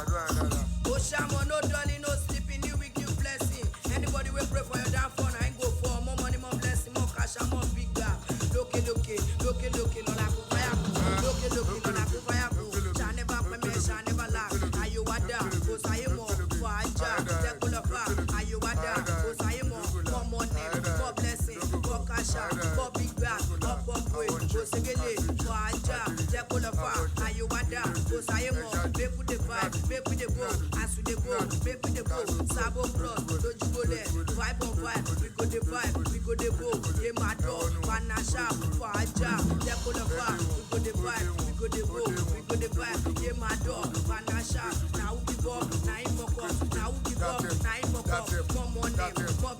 Oshamo, no dwelling, no sleeping, new week, new blessing. Anybody will pray for your downfall, I ain't go for more money, more blessing, more cash, and more big gap. Look, no la kufaya. Look, no la kufaya. Shall never permit, shall never laugh. Are you wada? Go say more. For Aja, Tekula Fa. Are you wada? Go say more. More money, more blessing, more cash, more big gap. Up, boy, go segele. For Aja, Tekula Fa. Are you wada? Go say more. Make with the vibe, make with the go. As we the go, make with the go. Sabo cross, don't you go there. Vibe on vibe, we go the vibe, we go the go. Yeah, my dog, Panasha, for Aja, Tekula Fa. We go the vibe, we go the go, we go the vibe. Yeah, my dog, Panasha. Now we give up, now we fuck up. Now we give up, now we fuck up. More money, more